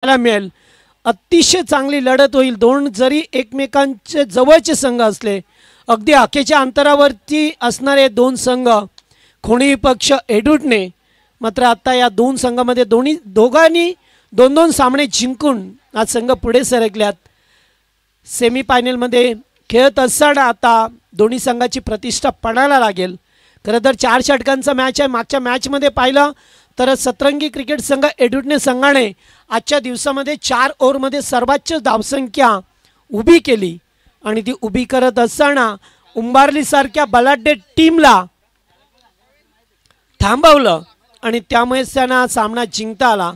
मिळेल. अतिशय चांगली लढत होईल. दोन जरी एकमेकांचे जवळचे संघ असले, अगदी आखेच्या अंतरावरती असणारे दोन संघ कोणीही पक्ष एडुटने मात्र आता या दोन संघामध्ये दोघांनी दोन दोन सामने जिंकून आज संघ पुढे सरकल्यात. सेमीफायनलमध्ये खेळत असताना आता दोन्ही संघाची प्रतिष्ठा पणाला लागेल. खरं तर 4 षटकांचा मॅच आहे. मागच्या मॅचमध्ये पाहिलं तर सतरंगी क्रिकेट संघ एडुटने संघाने आजच्या दिवसामध्ये 4 ओव्हरमध्ये सर्वोच्च धावसंख्या उभी केली आणि ती उभी करत असताना उंबारलीसारख्या बलाढ्य टीमला थांबवलं आणि त्यामुळे त्यांना सामना जिंकता आला.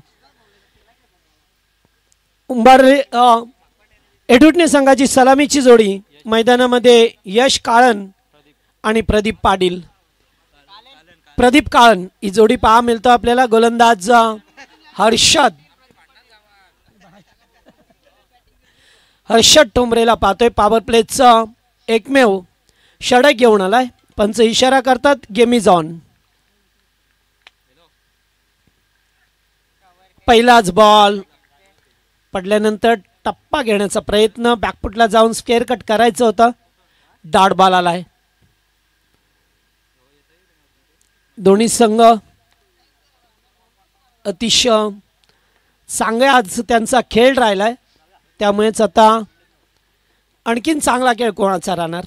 एडुटने संघाची सलामीची जोडी मैदानामध्ये यश काळन आणि प्रदीप पाटील. प्रदीप काळन ही जोडी पहा मिळतो आपल्याला. गोलंदाज हर्षद ठोंबरेला पाहतोय. पॉवर प्लेचा एकमेव षटक घेऊन आलाय. पंच इशारा करतात गेम इज ऑन. पहिलाच बॉल पडल्यानंतर टप्पा घेण्याचा प्रयत्न, बॅकफुटला जाऊन स्क्वेअर कट करायचं होतं. डॉट बॉल आलाय. दोन्ही संघ अतिशय चांगला आज त्यांचा खेळ राहिलाय. त्यामुळेच आता आणखीन चांगला खेळ कोणाचा राहणार.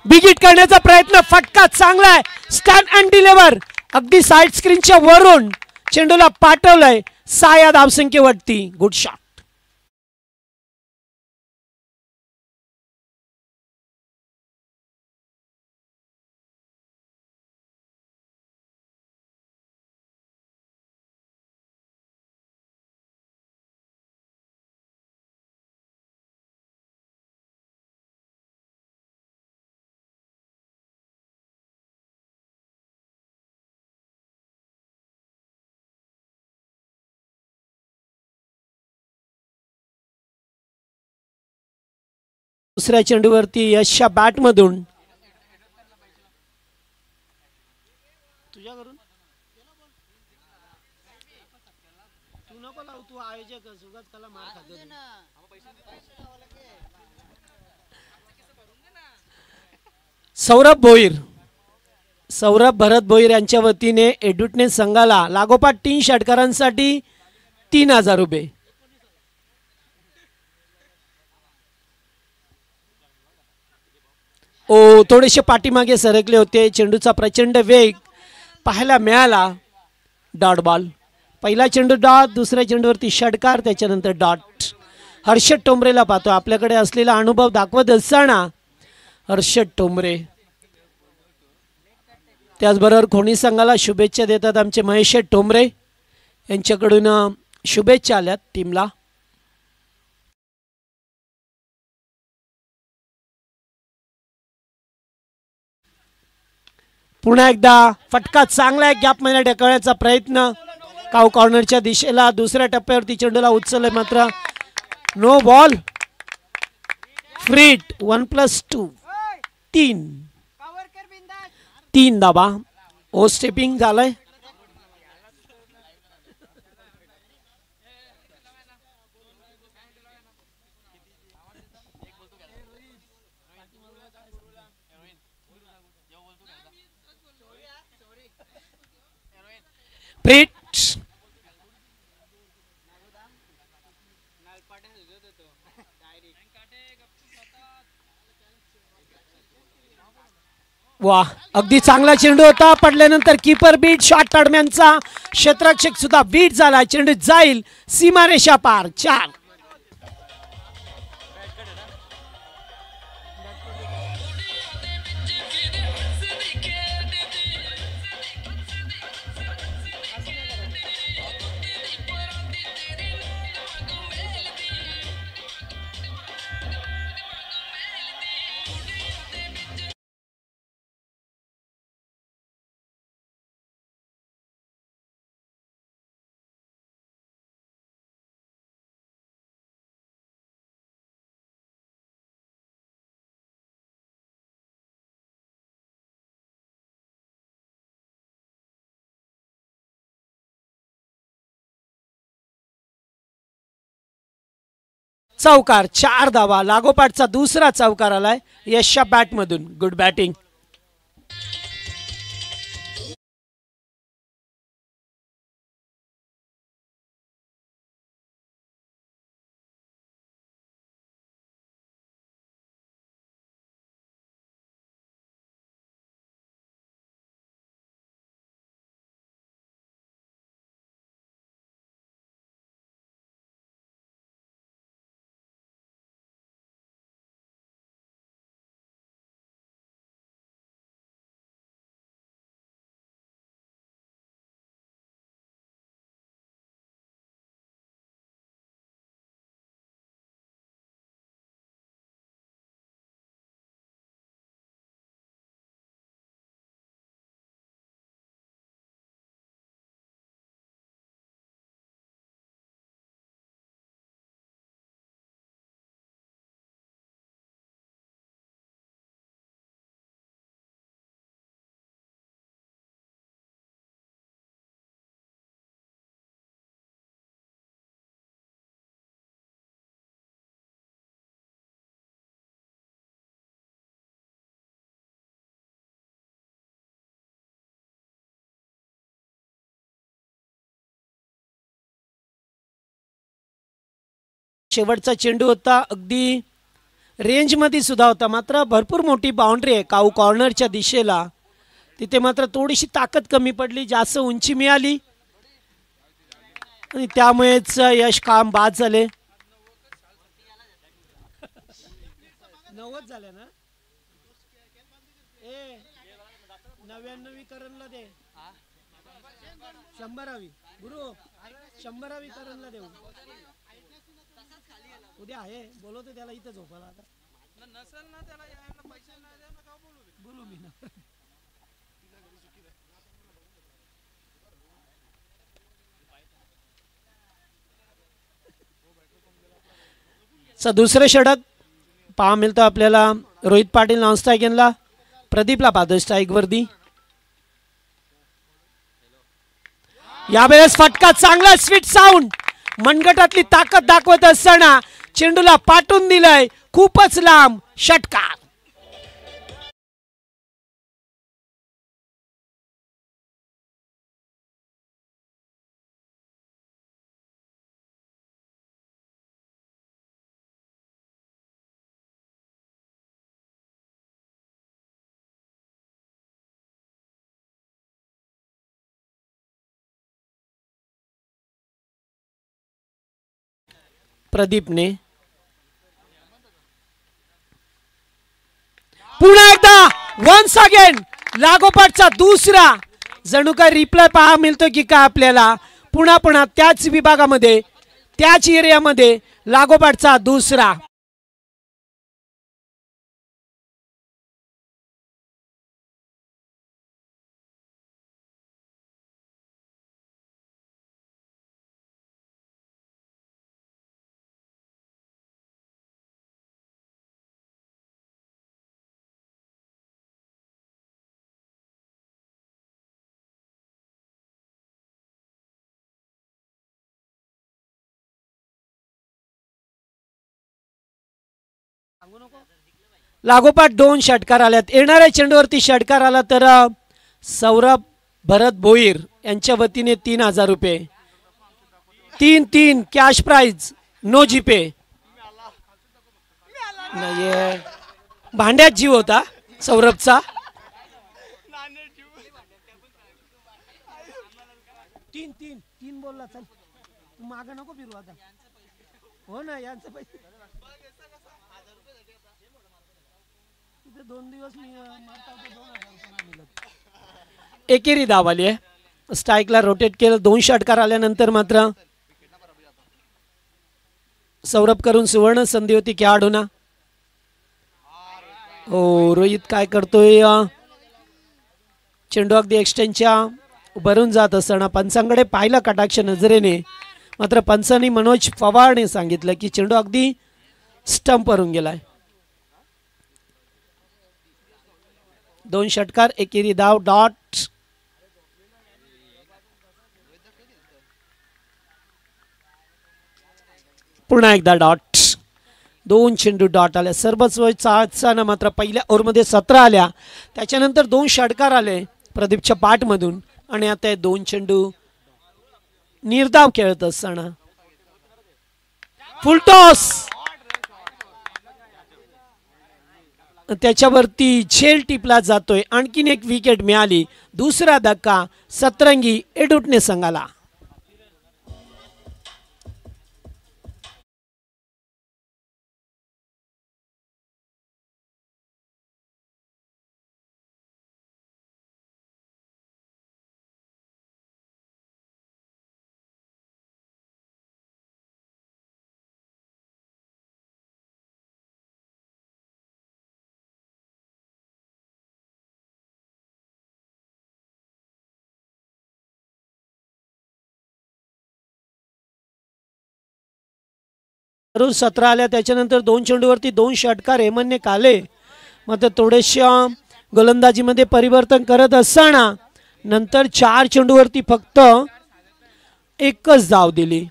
बिग हिट करण्याचा प्रयत्न, फटका चांगला आहे. स्टँड अँड डिलिव्हर अगदी साइड स्क्रीनच्या वरून चेंडूला पाठवलंय 6 या धावसंख्येवरती. Good shot. दुसऱ्या चेंडूवरती यशच्या बॅटमधून सौरभ भरत भोईर यांच्या वतीने एडुटने संघाला लागोपाठ 3 षटकारांसाठी 3000 रुपये. थोडेसे पाठीमागे सरकले होते. चेंडूचा प्रचंड वेग पाहायला मिळाला. Dot ball. पहिला चेंडू डॉट, दुसऱ्या चेंडूवरती षटकार, त्याच्यानंतर डॉट. हर्षद ठोंबरेला पाहतो. आपल्याकडे असलेला अनुभव दाखवत असताना हर्षद ठोंबरे. त्याचबरोबर कोणी संघाला शुभेच्छा देतात आमचे महेश ठोंबरे. यांच्याकडून शुभेच्छा आल्यात टीमला. पुन्हा एकदा फटका चांगला आहे. गॅप मध्ये ढकलण्याचा प्रयत्न काऊ कॉर्नरच्या दिशेला. दुसऱ्या टप्प्यावरती चेंडूला उचलले मात्र नो बॉल. फ्रीट 1+2 3 धाबा. ओ स्टेपिंग झालंय. फ्रीट वा, अगदी चांगला चेंडू होता. पडल्यानंतर कीपर बीट. शॉट तडम्यांचा क्षेत्ररक्षक सुद्धा बीट झाला. चेंडू जाईल सीमारेषा पार. 4. चौकार, 4 धावा. लागोपाठचा दुसरा चौकार आलाय यशच्या बॅटमधून. Good batting. शेवटचा चेंडू होता, अगदी रेंजमध्ये सुद्धा होता, मात्र भरपूर मोठी बाउंड्री आहे काऊ कॉर्नरच्या दिशेला. तिथे मात्र थोडीशी ताकद कमी पडली, जास्त उंची मिळाली आणि त्यामुळेच यश काम बाद झाले. 90 झाले ना. 99 करणला दे, 100वी गुरु, 100वी करणला देऊ. उद्या आहे, बोलवतो त्याला इथं झोपायला. आता नसेल ना त्याला यायला पैसे नाही द्या ना, का बोलू मी ना. दुसरे षटक पहा मिळतं आपल्याला. रोहित पाटील नॉन स्ट्राईकला, प्रदीपला पाहतो स्ट्राईक वरती. यावेळेस फटका चांगला, स्वीट साऊंड. मनगटातली ताकद दाखवत असताना चेंडूला पाठवून दिलंय खूपच लांब. षटकार. प्रदीपने पुन्हा एकदा वन्स अगेन लागोपाठचा दुसरा. जणू काय रिप्लाय पहा मिळतो की काय आपल्याला. पुन्हा पुन्हा त्याच विभागामध्ये, त्याच एरियामध्ये लागोपाठचा दुसरा. लागोपाठ 2 षटकार आल्यात. येणाऱ्या चेंडूवरती षटकार आला तर सौरभ भरत भोईर यांच्या वतीने 3000 रुपये. 3-3 कॅश प्राइज, नो जीपे. नाही, भांड्यात जीव होता सौरभचा. 3-3 बोलला. चल माग नको फिरू आता. हो ना, यांचं पैसे 2 दिवस एकेरी धाव आली आहे. स्ट्राईकला रोटेट केलं. 2 षटकार आल्यानंतर मात्र सौरभ करून सुवर्ण संधी होती खेळाडूंना. हो, रोहित काय करतोय. चेंडू अगदी एक्सटेंडच्या भरून जात असताना पंचांकडे पाहिलं कटाक्ष नजरेने, मात्र पंचांनी मनोज पवारने सांगितलं की चेंडू अगदी स्टंप वरून गेलाय. 2 षटकार, एकेरी धाव, डॉट. पुन्हा एकदा डॉट. 2 चेंडू डॉट आल्या. सर्वस्व चाचना मात्र पहिल्या ओव्हरमध्ये 17 आल्या. त्याच्यानंतर 2 षटकार आले प्रदीपच्या पाठमधून आणि आता 2 चेंडू निर्धाव खेळत असताना फुलटॉस त्याच्यावरती झेल टिपला जातोय. आणखीन एक विकेट मिळाली. दुसरा धक्का सतरंगी एडुटणे संघाला. करून 17 आल्या. त्याच्यानंतर 2 चेंडूवरती 2 षटकार हेमंतने काले. मात्र थोडेशा गोलंदाजीमध्ये परिवर्तन करत असताना नंतर 4 चेंडूवरती फक्त एकच धाव दिली.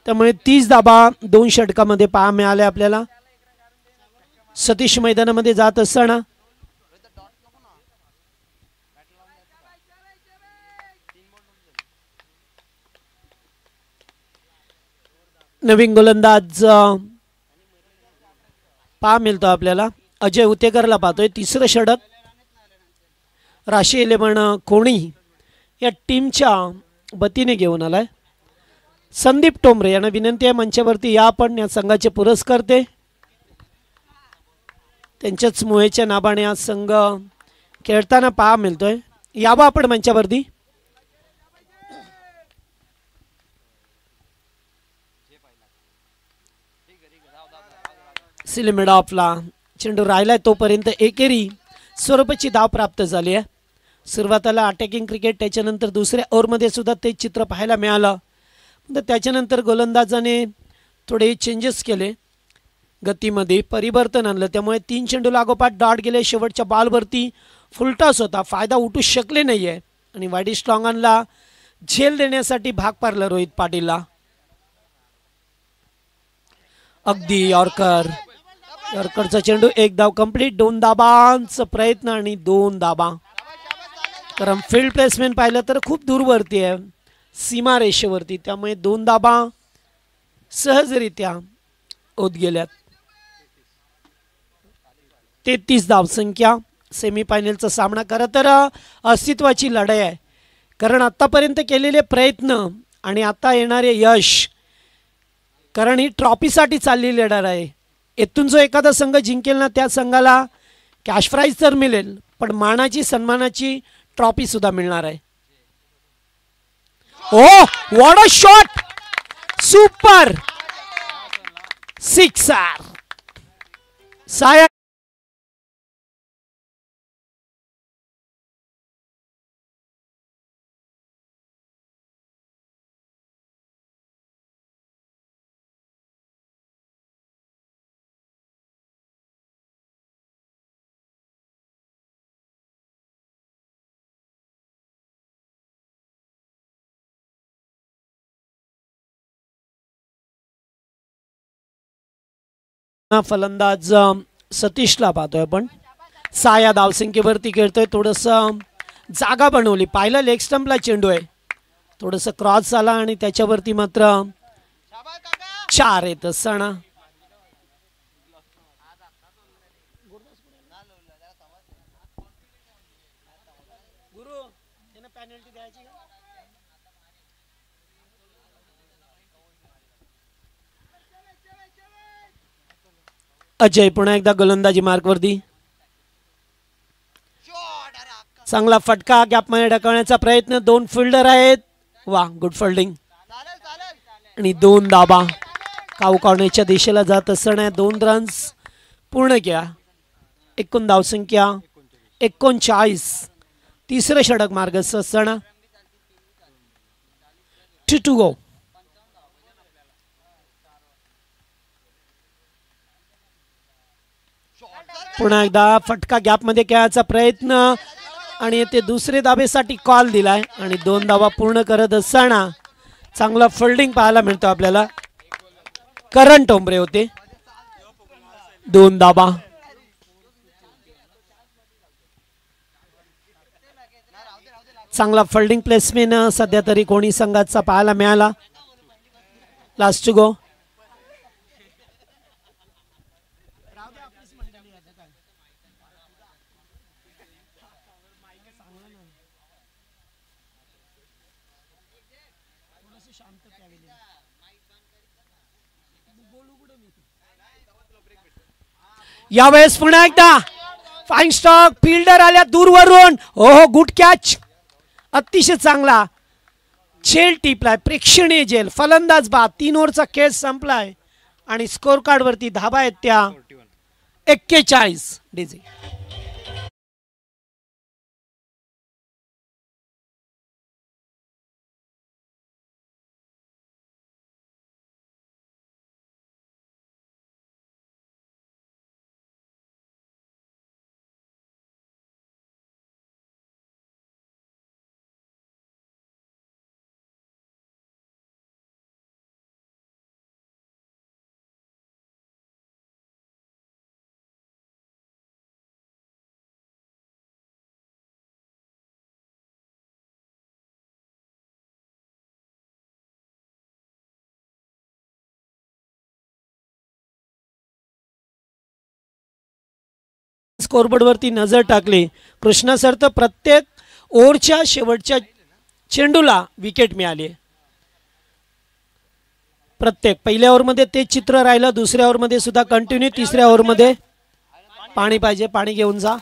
त्यामुळे 30 धाबा 2 षटकामध्ये पहा मिळाल्या आपल्याला. सतीश मैदानामध्ये जात असताना नवीन गोलंदाज पहा मिळतो आपल्याला. अजय उतेकरला पाहतोय. तिसरं षटक राशी 11 कोणी या टीमच्या वतीने घेऊन आलाय. संदीप टोमरे यांना विनंती आहे मंचावरती या. आपण या संघाचे पुरस्कर्ते त्यांच्याच मुळेच्या नाबाने हा संघ खेळताना पहा मिळतोय. यावा आपण मंचावरती. सिलेमेड ऑफला चेंडू राहिलाय तोपर्यंत एकेरी स्वरूपाची धाव प्राप्त झाली आहे. सुरुवातीला अटॅकिंग क्रिकेट, त्याच्यानंतर दुसऱ्या ओव्हरमध्ये सुद्धा ते चित्र पाहायला मिळालं. त्याच्यानंतर गोलंदाजाने थोडे चेंजेस केले, गतीमध्ये परिवर्तन आणलं. त्यामुळे 3 चेंडू लागोपाठ डॉट गेले. शेवटच्या बॉलवरती फुलटॉस होता. फायदा उठू शकले नाही आहे आणि वाईडी स्ट्रॉंगांना झेल देण्यासाठी भाग पाडलं रोहित पाटीलला. अगदी यॉर्करचा चेंडू. 1 धाव कंप्लीट. 2 धाबांचा प्रयत्न आणि 2 धाबा. कारण फील्ड प्लेसमेंट पाहिलं तर खूप दूरवरती आहे, सीमा रेषेवरती. त्यामुळे 2 धाबा सहजरित्या होत गेल्यात. 33 धावसंख्या. सेमीफायनलचा सामना खरं तर अस्तित्वाची लढाई आहे. कारण आतापर्यंत केलेले प्रयत्न आणि आता येणारे यश, कारण ही ट्रॉफीसाठी चाललेली लढाई आहे. येथून जो एखादा संघ जिंकेल ना त्या संघाला कॅश प्राइज तर मिळेल, पण मानाची सन्मानाची ट्रॉफी सुद्धा मिळणार आहे. Oh what a shot, super sixer. साया फलंदाज सतीशला पाहतोय आपण. साया धावसंख्येवरती खेळतोय. थोडंसं जागा बनवली. पाहिलं लेग स्टंपला चेंडू आहे, थोडंसं क्रॉस झाला आणि त्याच्यावरती मात्र 4 येत असताना अजय पुन्हा एकदा गोलंदाजी मार्कवरती. चांगला फटका गॅपमध्ये ढकलण्याचा प्रयत्न. 2 फिल्डर आहेत. वा, गुड फिल्डिंग आणि 2 धाबा. काऊ कॉर्नरच्या दिशेला जात असताना 2 रन्स पूर्ण केला. एकूण धावसंख्या 39. तिसरं षटक मार्गस्थ असताना 2 to go. पुन्हा एकदा फटका गॅपमध्ये खेळायचा प्रयत्न. आणि ते दुसरे धाबेसाठी कॉल दिलाय आणि 2 धावा पूर्ण करत असताना चांगला फिल्डिंग पाहायला मिळतो आपल्याला. करण टोंबरे होते. 2 धाबा. चांगला फिल्डिंग प्लेसमेंट सध्या तरी कोणी संघाचा पाहायला मिळाला. Last to go. यावेळेस पुन्हा एकदा फाईन स्टॉक फिल्डर आल्या दूरवरून. ओहो गुड कॅच. अतिशय चांगला झेल टिपलाय. प्रेक्षणीय झेल. फलंदाज बाद. 3 ओव्हरचा खेळ संपलाय आणि स्कोर कार्ड वरती धाबा आहेत त्या 41. डीजे स्कोरबोर्ड वरती नजर टाकली. कृष्णा सर तर प्रत्येक ओव्हरच्या शेवटच्या चेंडूला विकेट मिळाली. प्रत्येक पहिल्या ओव्हरमध्ये ते चित्र राहिलं. दुसऱ्या ओव्हरमध्ये सुद्धा कंटिन्यू. तिसऱ्या ओव्हरमध्ये पाणी पाहिजे. पाणी घेऊन जा.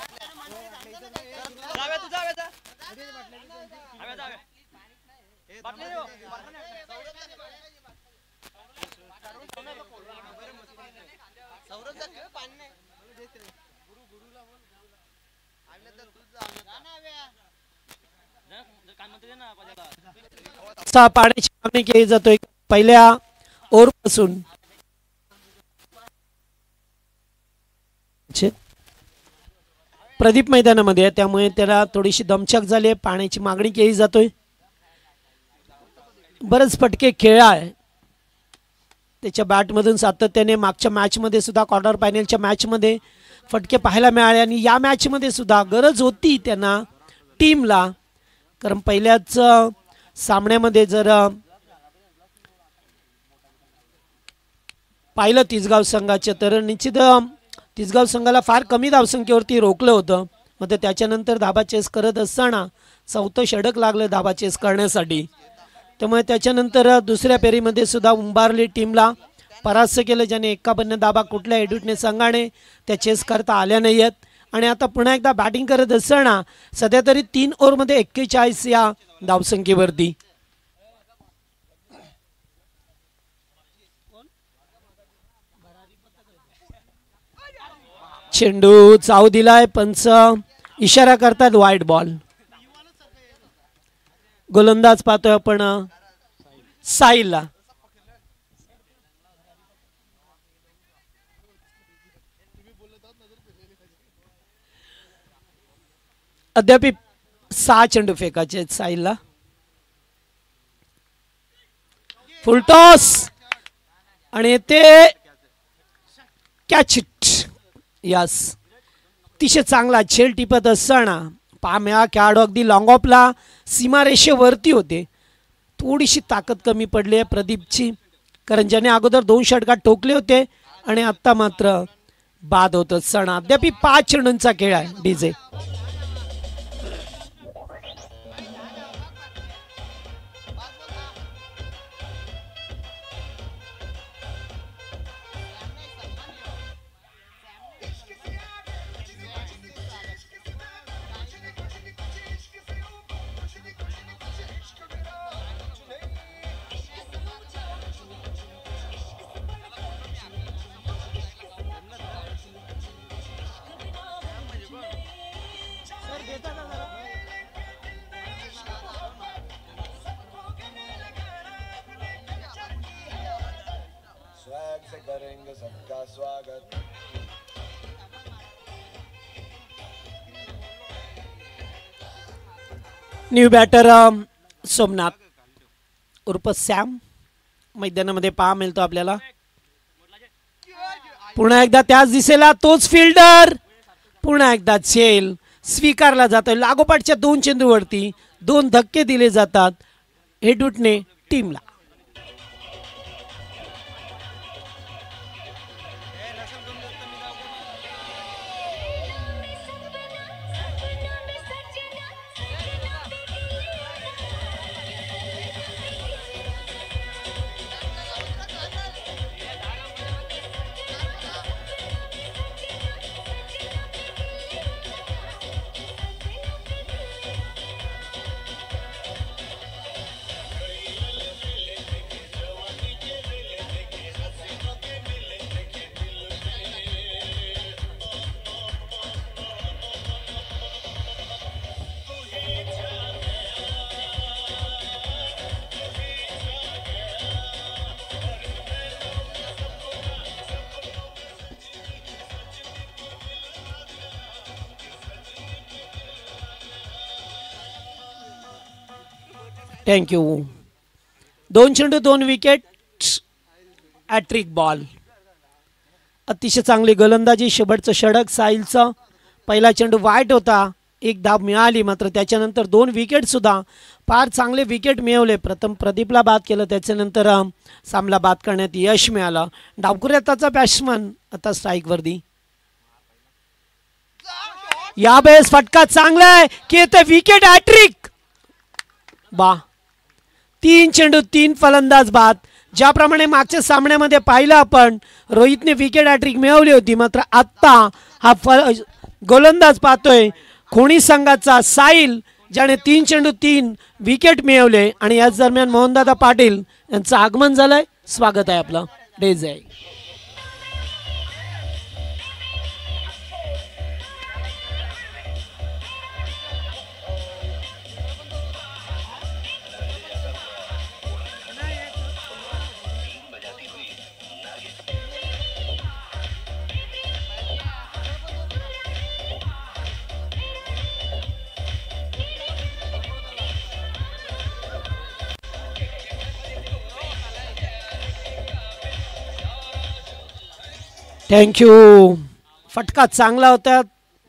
पाण्याची मागणी केली जातोय पहिल्या ओव्हर पासून. प्रदीप मैदानामध्ये त्यामुळे त्याला थोडीशी दमछाक झाली आहे. पाण्याची मागणी केली जातोय. बरेच फटके खेळला आहे त्याच्या बॅटमधून सातत्याने. मागच्या मॅचमध्ये सुद्धा क्वार्टर फायनलच्या मॅचमध्ये फटके पाहायला मिळाले आणि या मॅचमध्ये सुद्धा गरज होती त्यांना टीमला. कारण पहिल्याच सामन्यामध्ये जर पाहिलं तिसगाव संघाचे तर निश्चित तिसगाव संघाला फार कमी धावसंख्येवरती रोखलं होतं. मग त्याच्यानंतर धाबा चेस करत असताना 4थं षटक लागलं धाबा चेस करण्यासाठी. त्यामुळे त्याच्यानंतर दुसऱ्या फेरीमध्ये सुद्धा उंबारली टीमला परास्त केलं, ज्याने 51 धाबा कुठल्या एडुटने संघाने त्या चेस करता आल्या नाही आहेत. आणि आता पुन्हा एकदा बॅटिंग करत असताना सध्या तरी 3 ओव्हरमध्ये 41 या धावसंख्येवरती. चेंडू चाव दिलाय. पंच इशारा करतात वाईट बॉल. गोलंदाज पाहतोय आपण साहिलला. अद्याप 6 चेंडू फेकायचे आहेत साहिलला. फुल टॉस आणि ते कॅच इट. यस, अतिशय चांगला झेल टिपत असताना पाम्या खेळाडू अगदी लॉंग ऑफला सीमारेषेवरती होते. थोडीशी ताकद कमी पडली आहे प्रदीपची, कारण ज्याने अगोदर 2 षटकात ठोकले होते आणि आता मात्र बाद होत असताना. अद्याप 5 चेंडूंचा खेळ आहे डीजे. करेंगे सबका स्वागत. न्यू बॅटर सोमनाथ उर्फ सॅम मैदानामध्ये पहा मिळतो आपल्याला. पुन्हा एकदा त्याच दिशेला तोच फिल्डर, पुन्हा एकदा झेल स्वीकारला जातोय. लागोपाठच्या 2 चेंडूवरती 2 धक्के दिले जातात हेडवुडने टीमला. थँक्यू. 2 चेंडू 2 विकेट हॅट्रिक बॉल. अतिशय चांगली गोलंदाजी. शेवटचं षटक साहिलचं. पहिला चेंडू वाईट होता, 1 धाव मिळाली, मात्र त्याच्यानंतर 2 विकेट सुद्धा फार चांगले विकेट मिळवले. प्रथम प्रदीपला बाद केलं, त्याच्यानंतर सामला बाद करण्यात यश मिळालं. डावखुऱ्याचा बॅट्समन आता स्ट्राईकवरती. यावेळेस फटका चांगला आहे की ते विकेट हॅट्रिक. बा 3 चेंडू 3 फलंदाज बाद. ज्याप्रमाणे मागच्या सामन्यामध्ये पाहिलं आपण रोहितने विकेट हॅट्रिक मिळवली होती, मात्र आत्ता हा गोलंदाज पाहतोय खोणी संघाचा साहिल, ज्याने 3 चेंडू 3 विकेट मिळवले. आणि याच दरम्यान मोहनदादा पाटील यांचं आगमन झालंय. स्वागत आहे आपलं. डेज आहे. थँक्यू. फटका चांगला होता.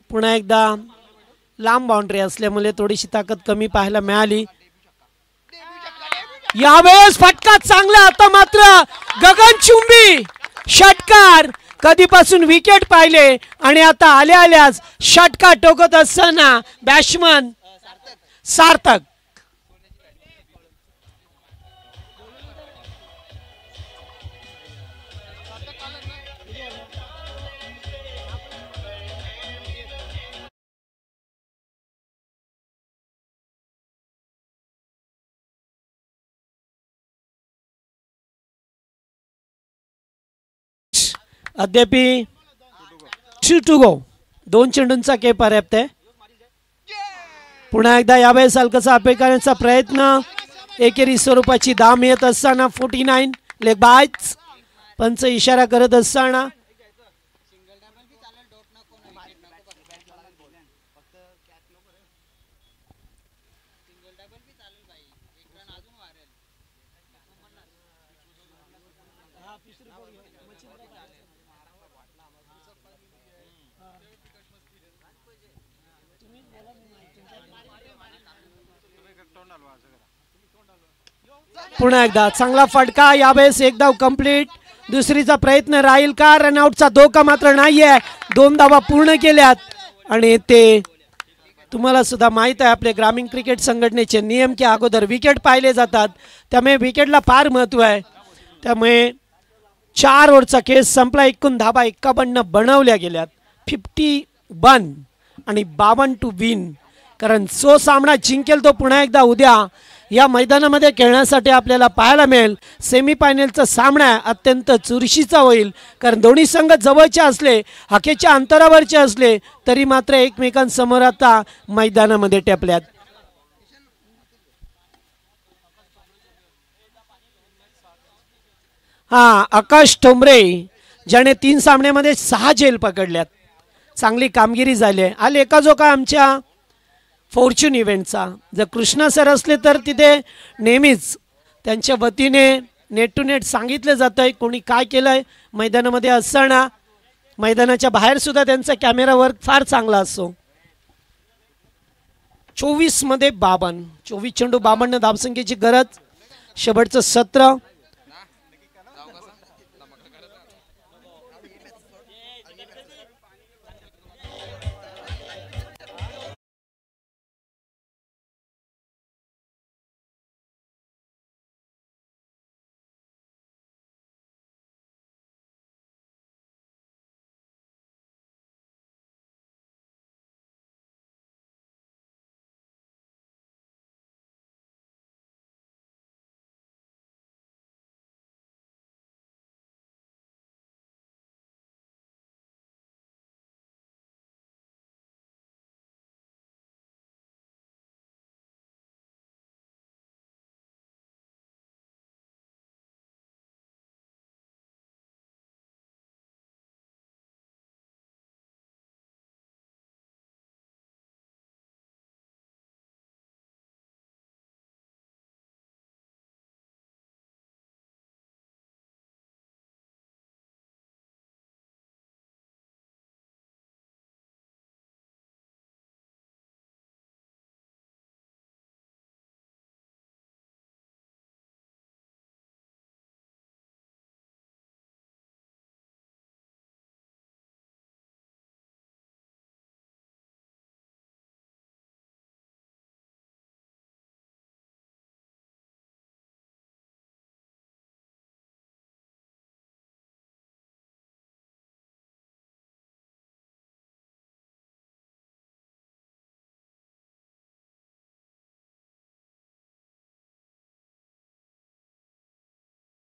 पुन्हा एकदा लांब बाउंड्री असल्यामुळे थोडीशी ताकद कमी पाहायला मिळाली. यावेळेस फटका चांगला होता, मात्र गगनचुंबी षटकार. कधीपासून विकेट पाहिले आणि आता आल्या आल्याच षटकार टोकत असताना बॅट्समन सार्थक. अद्यापि 2 to go. 2 चेंडूंचा के पर्याप्त आहे. पुन्हा एकदा यावेळेस हलकासा अपील करण्याचा प्रयत्न. एकेरी स्वरूपाची धाव मिळत असताना 49 लेग बायच. पंच इशारा करत असताना पुन्हा एकदा चांगला फटका. यावेळेस 1 धाव कंप्लीट. दुसरीचा प्रयत्न राहील का? रनआउटचा धोका मात्र नाहीये. 2 धावा पूर्ण केल्यात आणि ते तुम्हाला सुद्धा माहित आहे आपले ग्रामीण क्रिकेट संघटनेचे नियम की अगोदर विकेट पाहिले जातात, त्यामुळे विकेटला फार महत्त्व आहे. त्यामुळे 4 ओव्हरचा खेळ संपला. एकूण धावा 51 बनवल्या गेल्यात. 51 आणि 52 टू विन. कारण जो सामना जिंकेल तो पुन्हा एकदा उद्या या मैदानामध्ये खेळण्यासाठी आपल्याला पाहायला मिळेल. सेमीफायनलचा सामना अत्यंत चुरशीचा होईल, कारण दोन्ही संघ जवळचे असले, हाकेच्या अंतरावरचे असले तरी मात्र एकमेकांसमोर आता मैदानामध्ये टेपल्यात. आकाश ठोंबरे ज्याने 3 सामन्यामध्ये 6 झेल पकडल्यात. चांगली कामगिरी झाली आहे. हा लेखाजोखा आमच्या फॉर्च्यून इव्हेंटचा. जर कृष्णा सर असले तर तिथे नेहमीच त्यांच्या वतीने नेट टू नेट सांगितलं जातं आहे कोणी काय केलं आहे मैदानामध्ये असताना. मैदानाच्या बाहेरसुद्धा त्यांचा कॅमेरा वर्क फार चांगला असतो. 24 52, 24 चेंडू 52 धावसंख्येची गरज. शेवटचं सत्र.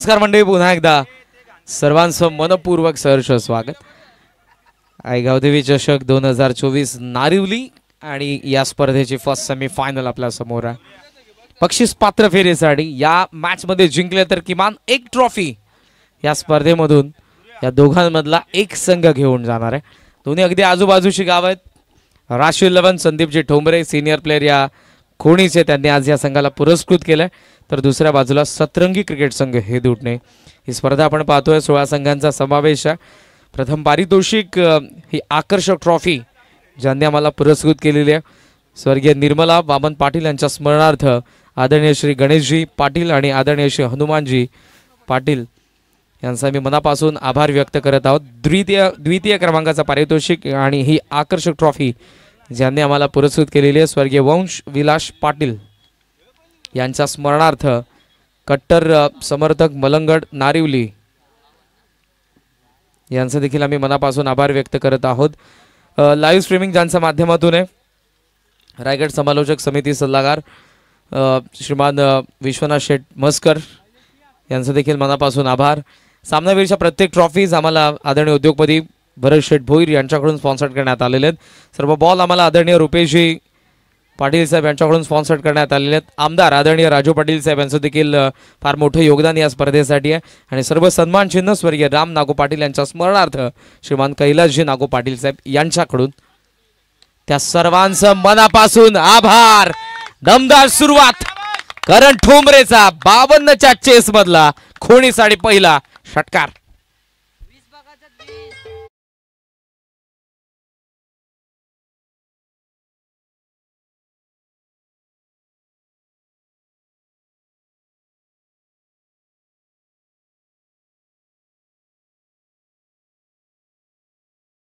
नमस्कार मंडळी, पुन्हा एकदा सर्वांचं मनपूर्वक सहर्ष स्वागत. आयगावदेवी चषक 2024 नारिवली आणि या स्पर्धेची फर्स्ट सेमी फायनल आपल्या समोर आहे. बक्षीस पात्र फेरीसाठी या मॅच मध्ये जिंकले तर किमान एक ट्रॉफी या स्पर्धेमधून या दोघांमधला एक संघ घेऊन जाणार आहे. दोन्ही अगदी आजूबाजूची गाव आहेत. राशीव 11 संदीपजी ठोंबरे सिनियर प्लेयर या खोणीचे, त्यांनी आज या संघाला पुरस्कृत केलंय. तर दुसऱ्या बाजूला सतरंगी क्रिकेट संघ हे दुटणे. ही स्पर्धा आपण पाहतोय 16 संघांचा समावेश आहे. प्रथम पारितोषिक ही आकर्षक ट्रॉफी ज्यांनी आम्हाला पुरस्कृत केलेली आहे. स्वर्गीय निर्मला वामन पाटील यांच्या स्मरणार्थ आदरणीय श्री गणेशजी पाटील आणि आदरणीय श्री हनुमानजी पाटील यांचा मी मनापासून आभार व्यक्त करत आहोत. द्वितीय क्रमांकाचा पारितोषिक आणि ही आकर्षक ट्रॉफी ज्यांनी आम्हाला पुरस्कृत केलेली आहे स्वर्गीय वंश विलास पाटील यांच्या स्मरणार्थ कट्टर समर्थक मलंगड नारिवली यांचं देखील आम्ही मनापासून आभार व्यक्त करत आहोत. लाईव्ह स्ट्रीमिंग ज्यांच्या माध्यमातून आहे रायगड समालोचक समिती सल्लागार श्रीमान विश्वनाथ शेठ मस्कर यांचं देखील मनापासून आभार. सामनावीरच्या प्रत्येक ट्रॉफीज आम्हाला आदरणीय उद्योगपती भरत शेठ भोईर यांच्याकडून स्पॉन्सर करण्यात आलेले आहेत. सर्व बॉल आम्हाला आदरणीय रुपेशजी पाटील साहेब यांच्याकडून स्पॉन्सर करण्यात आलेले आहेत. आमदार आदरणीय राजू पाटील साहेब यांचं देखील फार मोठं योगदान या स्पर्धेसाठी आहे. आणि सर्व सन्मान चिन्ह स्वर्गीय राम नागो पाटील यांच्या स्मरणार्थ श्रीमान कैलासजी नागो पाटील साहेब यांच्याकडून. त्या सर्वांचं मनापासून आभार. दमदार सुरुवात करण ठोंबरेचा 52च्या चेस मधला खोणीसाठी पहिला षटकार.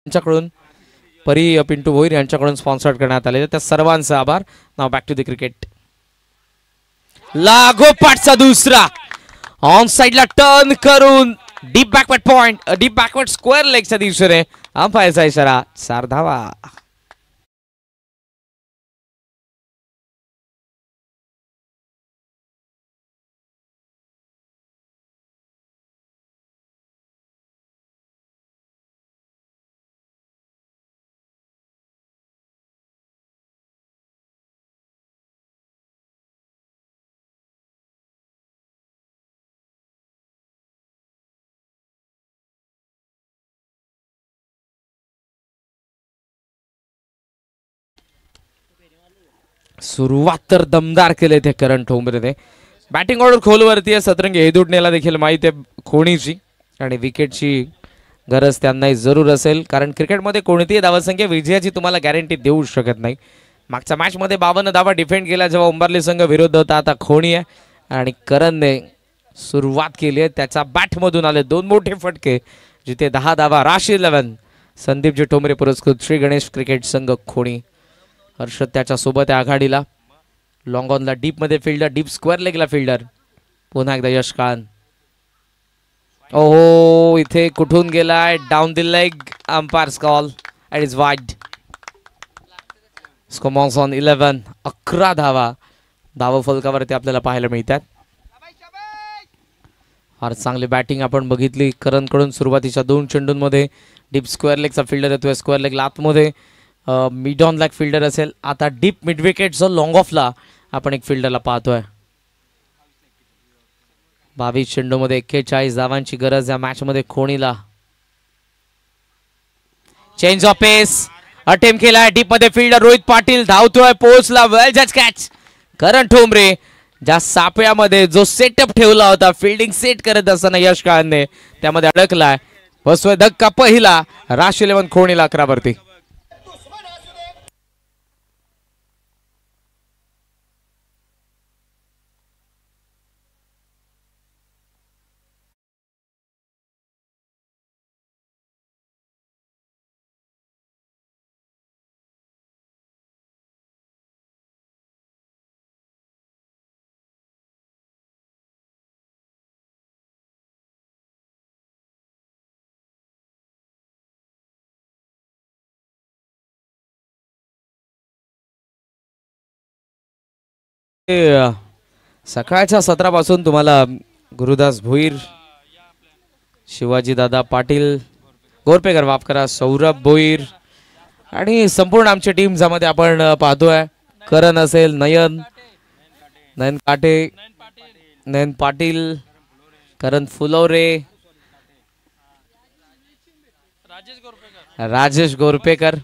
यांच्याकडून परी पिंटू भोईर यांच्याकडून स्पॉन्सर करण्यात आलेले त्या सर्वांचा आभार. नाव बॅक टू द क्रिकेट. लागोपाठचा दुसरा ऑन साइडला टर्न करून deep backward point deep backward square लेगच्या दिशेने अंपायरचा इशारा 4 धावा. सुरुवात तर दमदार केले ते करण ठोंबरेने. बॅटिंग ऑर्डर खोलवरती आहे. सतरंगी हेदुटणेला देखील माहिती आहे खोणीची आणि विकेटची गरज त्यांनाही जरूर असेल, कारण क्रिकेटमध्ये कोणतीही धावसंख्या विजयाची तुम्हाला गॅरंटी देऊ शकत नाही. मागच्या मॅचमध्ये 52 धावा डिफेंड केला जेव्हा उंबरली संघ विरुद्ध होता. आता खोणी आहे आणि करणने सुरुवात केली आहे. त्याच्या बॅटमधून आले 2 मोठे फटके जिथे 10 धावा. राश 11 संदीपजी ठोंबरे पुरस्कृत श्री गणेश क्रिकेट संघ खोणी. हर्षद त्याच्या सोबत आहे आघाडीला. लॉंग ऑनला डीपमध्ये फिल्डर, डीप स्क्वेअर लेगला फिल्डर. पुन्हा एकदा यश खान. ओहो, इथे कुठून गेलाय, down the leg. Umpires call it is wide. स्कोमॉन्स ऑन 11. 11 धावा धाव फलकावरती आपल्याला पाहायला मिळतात. फार चांगली बॅटिंग आपण बघितली करणकडून. सुरुवातीच्या 2 चेंडूंमध्ये डीप स्क्वेअर लेगचा फिल्डर येतोय. स्क्वेअर लेगला आतमध्ये मिड ऑन लेग फिल्डर असेल. आता डीप मिड विकेटचं लॉंग ऑफला आपण एक फिल्डरला पाहतोय. 22 चेंडूमध्ये 41 धावांची गरज या मॅचमध्ये खोणीला. चेंज ऑफ पेस अटेम्प्ट केलाय. डीप मध्ये फिल्डर रोहित पाटील धावतोय. पोहोचला. वेल जज कॅच. करण ठोंबरे ज्या सापळ्यामध्ये जो सेटअप ठेवला होता फिल्डिंग सेट करत असताना यश खानने त्यामध्ये अडकलाय. बसतोय धक्का पहिला. राश 11 खोणीला 11 वरती. सकाळच्या सत्रापासून तुम्हाला गुरुदास भोईर, शिवाजी दादा पाटील, गोरपेकर माफ करा, सौरभ भोईर आणि संपूर्ण आमची टीम ज्यामध्ये आपण पाहतोय. करण असेल, नयन काटे, नयन पाटील, करण फुलवरे, राजेश गोरपेकर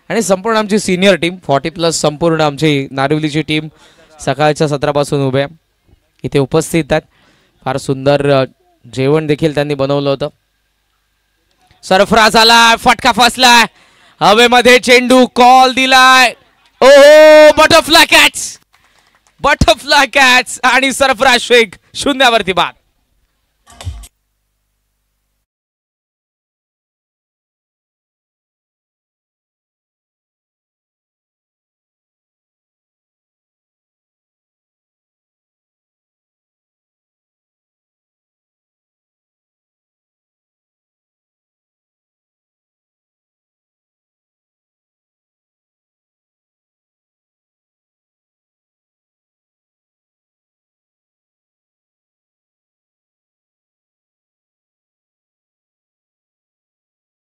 आणि संपूर्ण आमची सिनियर टीम 40+ संपूर्ण आमची नारिवलीची टीम सकाळच्या सत्रापासून उभे इथे उपस्थित आहेत. फार सुंदर जेवण देखील त्यांनी बनवलं होतं. सरफराज आला, फटका फसलाय, हवेमध्ये चेंडू, कॉल दिलाय. ओहो, बटरफ्लाय कॅच, बटरफ्लाय कॅच आणि सरफराज शेख 0 वरती बाद.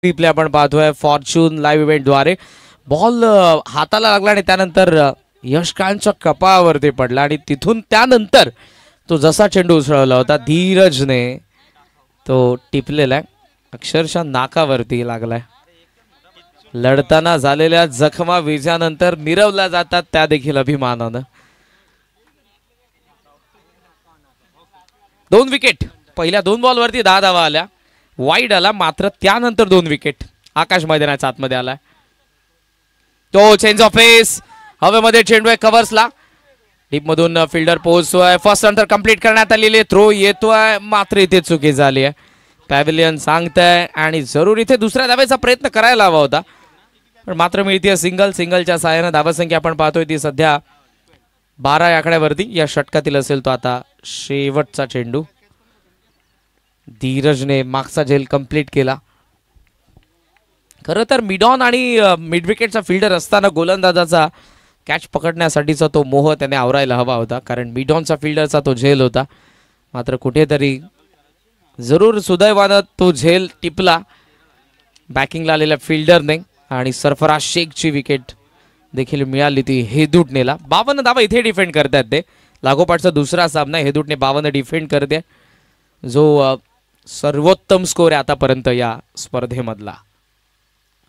रिप्ले आपण पाहतोय फॉर्च्यून लाईव्ह इव्हेंट द्वारे. बॉल हाताला लागला आणि त्यानंतर यश खानच्या कपाळावरती पडला आणि तिथून त्यानंतर तो जसा चेंडू उसळवला होता धीरजने तो टिपलेला आहे. अक्षरशः नाकावरती लागलाय. लढताना झालेल्या जखमा विजयानंतर मिरवल्या जातात त्या देखील अभिमानानं. 2 विकेट. पहिल्या 2 बॉलवरती 10 धावा आल्या. वाईड आला, मात्र त्यानंतर 2 विकेट. आकाश मैदानाच्या आतमध्ये आलाय. तो चेंज ऑफ पेस, हवेमध्ये चेंडू आहे कव्हर्सला. डीप मधून फिल्डर पोहोचतोय. फर्स्ट अंतर कंप्लीट करण्यात आलेली. थ्रो येतोय, मात्र इथे चुकी झाली आहे. पॅव्हिलियन सांगताय आणि जरूर इथे दुसऱ्या धावेचा प्रयत्न करायला हवा होता, पण मात्र मिळते सिंगल. सिंगलच्या सहाय्याने धावसंख्या आपण पाहतोय ती सध्या 12 या आकड्यावरती. या षटकातील असेल तो आता शेवटचा चेंडू. धीरजने मागचा झेल कंप्लीट केला. खरं तर मिडॉन आणि मिड विकेटचा फिल्डर असताना गोलंदाजाचा कॅच पकडण्यासाठीचा तो मोह त्याने आवरायला हवा होता, कारण मिडॉनचा फिल्डरचा तो झेल होता. मात्र कुठेतरी जरूर सुदैवानं तो झेल टिपला बॅकिंगला आलेल्या फिल्डरने आणि सरफराज शेखची विकेट देखील मिळाली ती हेदुटनेला. 52 धावा इथे डिफेंड करतात ते. लागोपाठचा दुसरा सामना हेदुटने 52 डिफेंड करते, जो सर्वोत्तम स्कोर आहे आतापर्यंत या स्पर्धेमधला.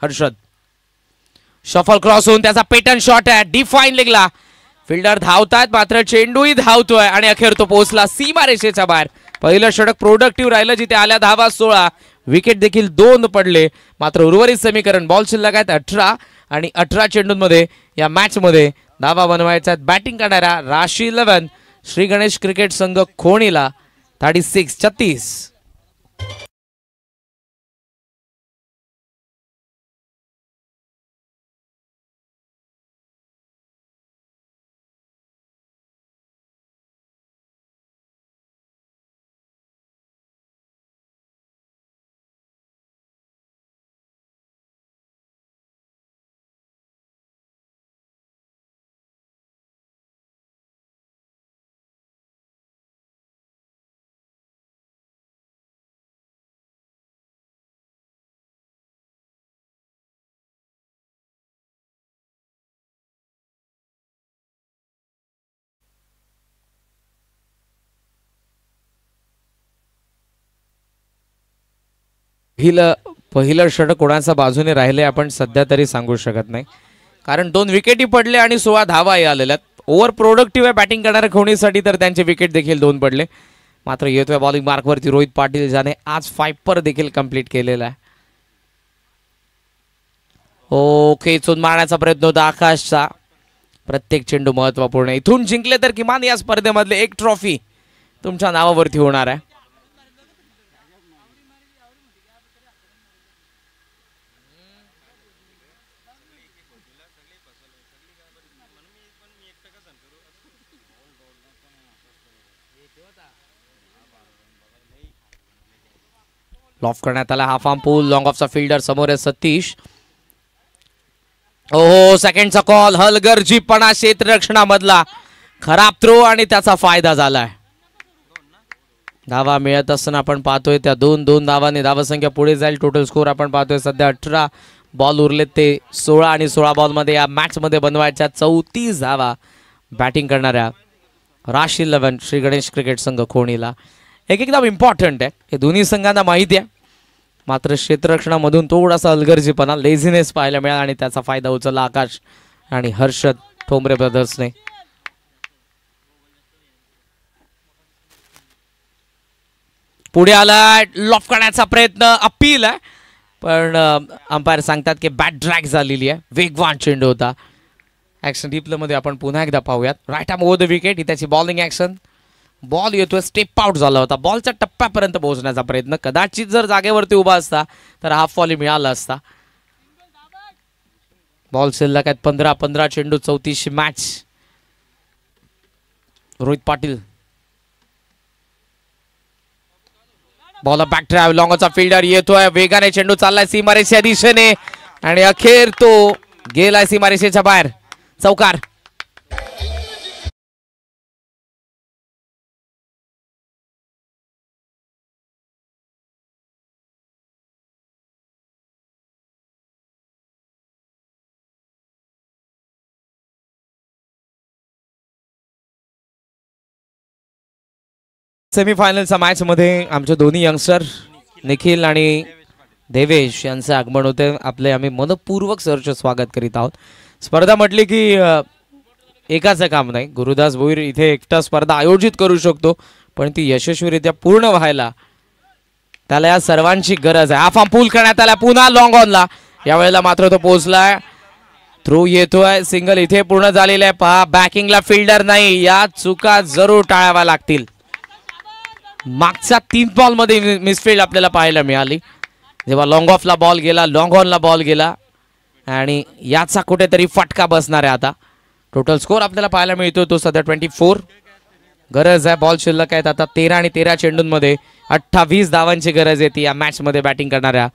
हर्षद शफल क्रॉस होऊन त्याचा पेटर्न शॉट आहे, डिफाईन लेगला फिल्डर धावतायत मात्र चेंडूही धावतोय आणि अखेर तो पोहोचला सीमारेषेच्या बाहेर. पहिलं षटक प्रोडक्टिव्ह राहिलं जिथे आल्या धावा 16, विकेट देखील 2 पडले. मात्र उर्वरित समीकरण बॉल शिल्लक आहेत 18 आणि 18 चेंडूंमध्ये या मॅच मध्ये धावा बनवायच्या. बॅटिंग करणाऱ्या राशी 11 श्री गणेश क्रिकेट संघ खोणीला 36-36. पहिलं षटक कोणाच्या बाजूने राहिले आपण सध्या तरी सांगू शकत नाही, कारण 2 विकेटी पडले आणि 16 धावाही आलेल्या. ओव्हर प्रोडक्टिव्ह आहे बॅटिंग करणाऱ्या खोणीसाठी, तर त्यांचे विकेट देखील 2 पडले. मात्र येतोय बॉलिंग मार्कवरती रोहित पाटील, ज्याने आज 5 देखील कंप्लीट केलेला आहे. ओके, चून मारण्याचा प्रयत्न होता आकाशचा. प्रत्येक चेंडू महत्वपूर्ण. इथून जिंकले तर किमान या स्पर्धेमधले एक ट्रॉफी तुमच्या नावावरती होणार आहे. लॉफ करण्यात आला. हाफ आर्म पूल, लॉंग ऑफचा फिल्डर समोर आहे सतीश. ओहो, सेकंडचा कॉल. हलगर्जीपणा क्षेत्ररक्षणामधला खराब थ्रो आणि त्याचा फायदा झालाय. धावा मिळत असताना आपण पाहतोय त्या 2 धावांनी धावसंख्या पुढे जाईल. टोटल स्कोर आपण पाहतोय सध्या 18 बॉल उरलेत ते 16 आणि 16 बॉलमध्ये या मॅच मध्ये बनवायच्या 34 धावा बॅटिंग करणाऱ्या राशी 11 श्री गणेश क्रिकेट संघ खोणीला. एक एकदम इम्पॉर्टंट आहे, हे दोन्ही संघांना माहिती आहे. मात्र क्षेत्ररक्षणामधून थोडासा हलगर्जीपणा, लेझीनेस पाहायला मिळाला आणि त्याचा फायदा उचलला आकाश आणि हर्षद ठोंबरे ब्रदर्सने. पुढे आला, लॉफ करण्याचा प्रयत्न, अपील आहे पण अंपायर सांगतात की बॅट ड्रॅग झालेली आहे. वेगवान चेंडू होता. ऍक्शन रिप्ले मध्ये आपण पुन्हा एकदा पाहूयात. Right arm over the wicket ही त्याची बॉलिंग ऍक्शन. बॉल येतोय, स्टेप आउट झाला होता. बॉलच्या टप्प्यापर्यंत पोहोचण्याचा प्रयत्न, कदाचित जर जागेवरती उभा असता तर हाफ फॉली मिळाला असता. बॉल शिल्लक आहेत 15 चेंडू 34 match. Rohit Patil ball back drive, लॉंगचा फिल्डर येतोय, वेगाने चेंडू चाललाय सीमारेषेच्या दिशेने आणि अखेर तो गेलाय सीमारेषेच्या बाहेर. चौकार. सेमीफायनलच्या मॅच मध्ये आमचे दोन्ही यंगस्टर निखिल आणि देवेश यांचे आगमन होते. आपले आम्ही मनपूर्वक सहर्ष स्वागत करीत आहोत. स्पर्धा म्हटली की एकाच काम नाही, गुरुदास भोईर इथे एकटा स्पर्धा आयोजित करू शकतो, पण ती यशस्वीरित्या पूर्ण व्हायला त्याला या सर्वांची गरज आहे. हाफ आर्म पूल करण्यात आला, पुन्हा लॉंग ऑनला. यावेळेला मात्र तो पोहोचलाय. थ्रू येतोय, सिंगल इथे पूर्ण झालेला आहे. पहा, बॅकिंगला फिल्डर नाही. या चुका जरूर टाळाव्या लागतील. मागच्या 3 बॉल मध्ये मिसफील्ड आपल्याला पाहायला मिळाली, जेव्हा लॉंग ऑफला बॉल गेला, लॉंग ऑनला बॉल गेला आणि याचा कुठेतरी फटका बसणार आहे. आता टोटल स्कोर आपल्याला पाहायला मिळतो तो सध्या 24. गरज आहे, बॉल शिल्लक आहेत आता 13 आणि 13 चेंडूंमध्ये 28 धावांची गरज येते या मॅच मध्ये बॅटिंग करणाऱ्या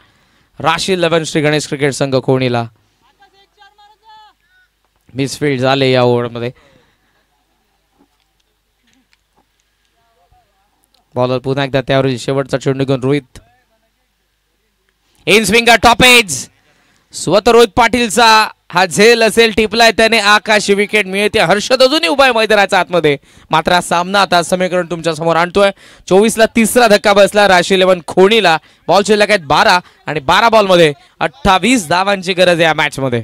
राशी 11 श्री गणेश क्रिकेट संघ खोणीला. मिसफील्ड झाले या ओव्हरमध्ये. बॉलर पुन्हा एकदा त्यावर शेवटचा चेंडू घेऊन Rohit. Inswinger top edge. स्वतः रोहित पाटीलचा हा झेल असेल, टिपलाय त्याने, आकाशी विकेट मिळते. हर्षद अजूनही उभा आहे मैदानाच्या आतमध्ये. मात्र हा सामना आता समीकरण तुमच्या समोर आणतोय. 24ला तिसरा धक्का बसला राशी 11 खोणीला. बॉल शिल्लक आहेत 12 आणि 12 बॉलमध्ये 28 धावांची गरज आहे या मॅच मध्ये.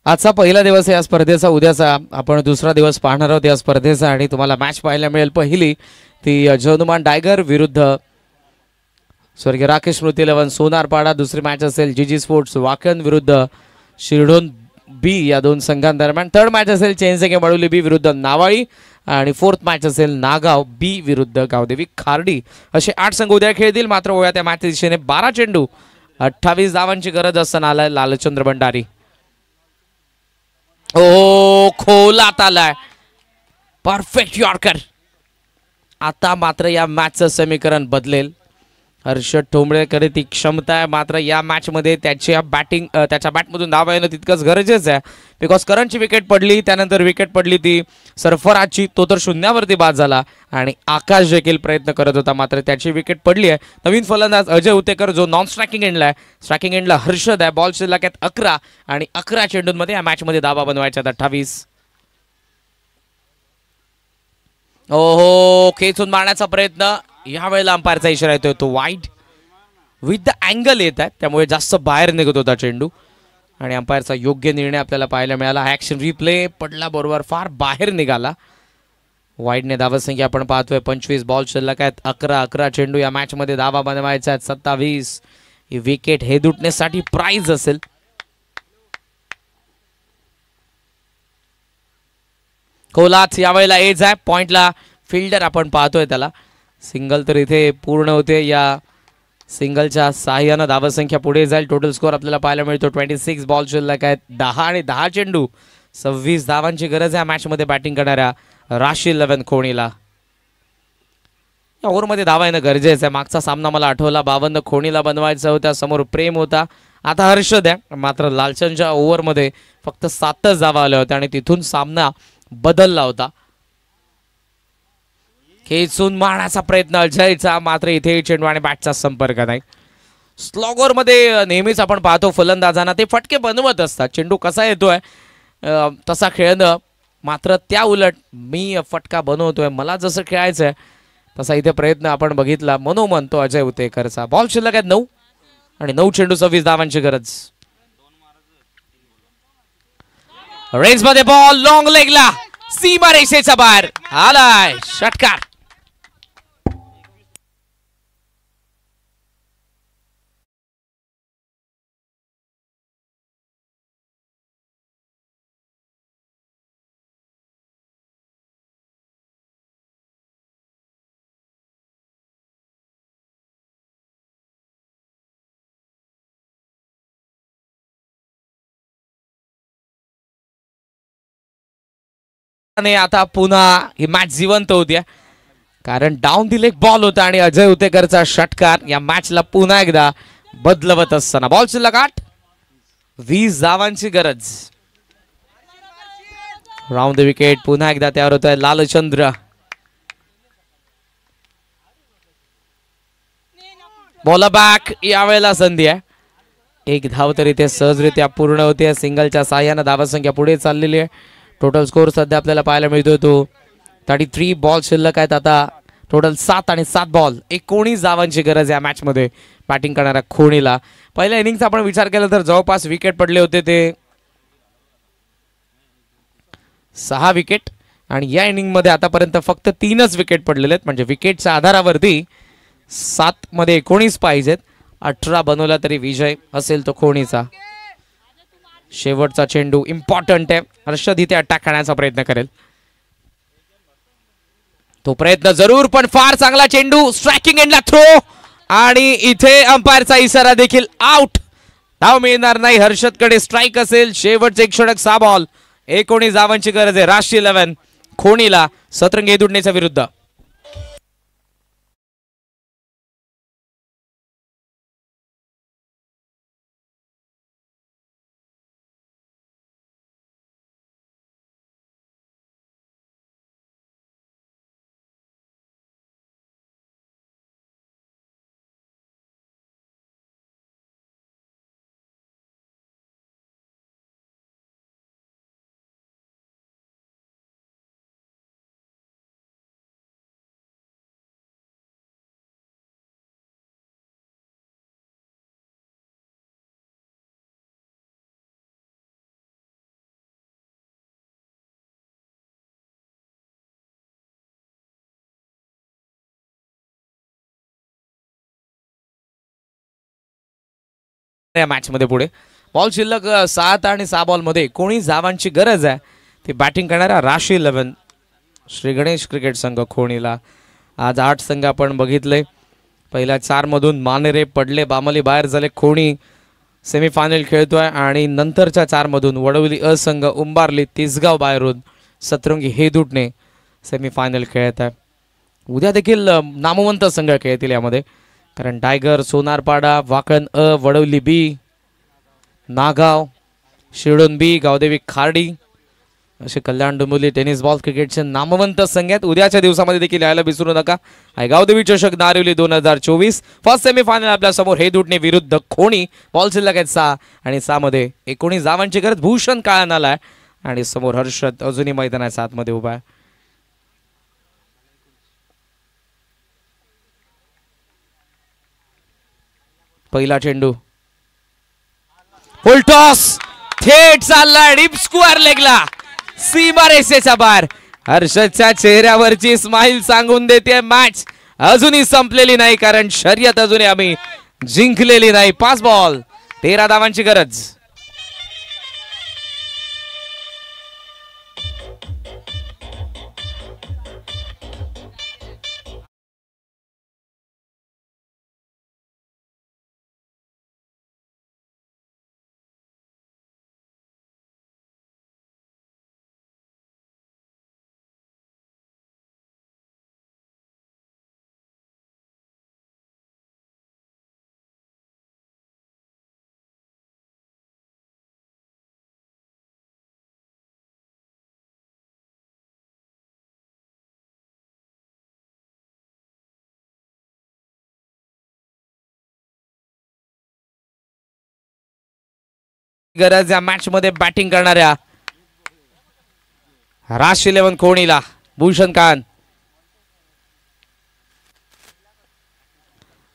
आजचा पहिला दिवस आहे या स्पर्धेचा. उद्याचा आपण दुसरा दिवस पाहणार आहोत या स्पर्धेचा आणि तुम्हाला मॅच पाहायला मिळेल. पहिली ती हनुमान डायगर विरुद्ध स्वर्गीय राकेश स्मृती 11 सोनारपाडा. दुसरी मॅच असेल जीजी स्पोर्ट्स वाकण विरुद्ध शिरढोण बी या दोन संघांदरम्यान. थर्ड मॅच असेल चेनसेगे मडुली बी विरुद्ध नावाळी आणि फोर्थ मॅच असेल नागाव बी विरुद्ध गावदेवी खार्डी. असे 8 संघ उद्या खेळतील. मात्र ओया त्या मॅच दिशेने 12 चेंडू 28 धावांची गरज असताना आलाय लालचंद्र भंडारी. ओ खोलात आलाय परफेक्ट यॉर्कर. आता मात्र या मॅचचं समीकरण बदलेल. हर्षद ठोंबळेकडे ती क्षमता आहे. मात्र या मॅचमध्ये त्याच्या बॅटमधून धावा येणं तितकंच गरजेचं आहे. बिकॉज करणची विकेट पडली, त्यानंतर विकेट पडली ती सरफराजची, तो तर शून्यावरती बाद झाला आणि आकाश देखील प्रयत्न करत होता मात्र त्याची विकेट पडली आहे. नवीन फलंदाज अजय उतेकर जो नॉन स्ट्रायकिंग एंडला आहे. स्ट्रायकिंग एंडला हर्षद आहे. बॉल शिल्लक आहेत 11 आणि 11 चेंडूंमध्ये या मॅचमध्ये धावा बनवायच्या 28. ओहो खेचून मारण्याचा प्रयत्न. यावेळेला अंपायरचा इशारा येतोय तो वाईड विथ द अँगल येत आहे, त्यामुळे जास्त बाहेर निघत होता चेंडू आणि अंपायरचा योग्य निर्णय आपल्याला पाहायला मिळाला. ॲक्शन रिप्ले पडला बरोबर, फार बाहेर निघाला. वाईडने धावसंख्या आपण पाहतोय 25. बॉल शिल्लक आहेत 11 चेंडू या मॅचमध्ये धावा बनवायच्या आहेत 27. ही विकेट हेदुटण्यासाठी प्राइज असेल. कोलाच यावेळेला एज आहे. पॉइंटला फिल्डर आपण पाहतोय त्याला. सिंगल तर इथे पूर्ण होते. या सिंगलच्या सहाय्यानं धावसंख्या पुढे जाईल. टोटल स्कोअर आपल्याला पाहायला मिळतो 26. बॉल शिल्लक आहेत 10 आणि 10 चेंडू 26 धावांची गरज आहे मॅचमध्ये बॅटिंग करणाऱ्या राशी 11 खोणीला. या ओव्हरमध्ये धावा येणं गरजेचं आहे. मागचा सामना मला आठवला 52 खोणीला बनवायचा होता, समोर प्रेम होता, आता हर्षद आहे. मात्र लालचंदच्या ओव्हरमध्ये फक्त 7च धावा आल्या होत्या आणि तिथून सामना बदलला होता. खेचून मारण्याचा प्रयत्न अजयचा, मात्र इथे चेंडू आणि बॅटचा संपर्क नाही. स्लॉगरमध्ये नेहमीच आपण पाहतो फलंदाजांना ते फटके बनवत असतात. चेंडू कसा येतोय तसा खेळणं, मात्र त्या उलट मी फटका बनवतोय, मला जसं खेळायचं आहे तसा इथे प्रयत्न आपण बघितला मनोमन तो अजय उतेकरचा. बॉल शिल्लक आहेत 9 आणि 9 चेंडू 26 धावांची गरज. रेंजमध्ये बॉल लॉंग लेगला सीमा रेषेच्या बाहेर आलाय षटकार. आता पुन्हा ही मॅच जिवंत होती कारण डाऊन दी लेग बॉल होता आणि अजय उतेकरचा षटकार या मॅचला पुन्हा एकदा बदलवत असताना. बॉल शिल्लक 8, 20 धावांची गरज. राऊंड द विकेट पुन्हा एकदा तयार होत आहे लालचंद्र. बॉल बॅक यावेळेला संधी आहे. एक धाव तरी ते सहजरित्या पूर्ण होते. सिंगलच्या साह्यानं धावसंख्या पुढे चाललेली आहे. टोटल स्कोर सध्या आपल्याला पाहायला मिळतोय तो 33. बॉल शिल्लक आहेत आता टोटल 7 आणि 7 बॉल 19 धावांची गरज या मॅचमध्ये बॅटिंग करणाऱ्या खोणीला. पहिल्या इनिंगचा आपण विचार केला तर जवळपास विकेट पडले होते ते 6 विकेट आणि या इनिंगमध्ये आतापर्यंत फक्त 3च विकेट पडलेले आहेत. म्हणजे विकेटच्या आधारावरती 7 मध्ये 19 पाहिजेत. 18 बनवला तरी विजय असेल तो खोणीचा. शेवटचा चेंडू इम्पॉर्टंट आहे. हर्षद इथे अटॅक करण्याचा प्रयत्न करेल, तो प्रयत्न जरूर, पण फार चांगला चेंडू. स्ट्रायकिंग एंडला थ्रो आणि इथे अंपायरचा इशारा देखील आउट. धाव मिळणार नाही. हर्षदकडे स्ट्राईक असेल. शेवटचे एक षटक 6 बॉल 19 धावांची गरज आहे राष्ट्रीय 11 खोणीला सतरंगी दुडणेच्या विरुद्ध. या मॅच मध्ये पुढे बॉल शिल्लक 7 आणि 6 बॉल मध्ये कोणी धावांची गरज आहे ती बॅटिंग करणाऱ्या राशी 11 श्री गणेश क्रिकेट संघ खोणीला आज 8 संघ आपण बघितले पहिल्या 4 मधून मानेरे पडले बामली बाहेर झाले खोणी सेमीफायनल खेळतोय आणि नंतरच्या 4 मधून वडवली असंघ उंबारली तिसगाव बाहेरून सतरंगी हेदुटणे सेमीफायनल खेळत आहे उद्या देखील नामवंत संघ खेळतील यामध्ये कारण टायगर सोनारपाडा वाकण अ वडवली बी नागाव शिरडोन बी गावदेवी खार्डी असे कल्याण डोंबिवली टेनिस बॉल क्रिकेटचे नामवंत संघ आहेत उद्याच्या दिवसामध्ये देखील यायला विसरू नका गावदेवी चषक नारिवली 2024 फर्स्ट सेमीफायनल आपल्या समोर हेदुटणे विरुद्ध खोणी बॉल शिल्लक आहेत 6 आणि 6 मध्ये 19 धावांची गरज भूषण काळान आलाय आणि समोर हर्षद अजूनही मैदानाच्या आतमध्ये उभा आहे पहिला चेंडू फुल टॉस थेट चालला डीप स्क्वेअर लेगला सीमा रेषेच्या बाहेर हर्षदच्या चेहऱ्यावरची स्माइल सांगून देते मॅच अजूनही संपलेली नाही कारण शर्यत अजूनही आम्ही जिंकलेली नाही 5 बॉल 13 धावांची गरज गरज या मॅच मध्ये बॅटिंग करणाऱ्या राश 11 खोणीला भूषण खान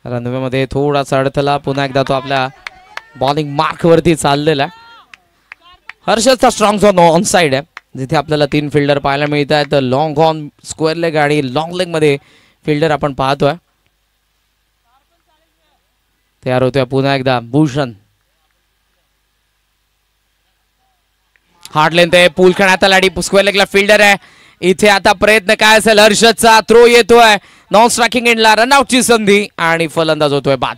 रनवेमध्ये थोडासा अडथळा पुन्हा एकदा तो आपल्या बॉलिंग मार्क वरती चाललेला हर्षदचा स्ट्रॉंग झोन ऑन साइड आहे जिथे आपल्याला 3 फिल्डर पाहायला मिळत आहेत लॉंग ऑन स्क्वेअर लेग आणि लॉंग लेग मध्ये फिल्डर आपण पाहतोय तयार होतोय पुन्हा एकदा भूषण हार्ड लेंथ आहे पूल खेळण्यात आला स्क्वेअर लेगला फिल्डर आहे इथे आता प्रयत्न काय असेल हर्षदचा थ्रो येतोय नॉन स्ट्रायकिंग एंडला रनआउटची संधी आणि फलंदाज होतोय बाद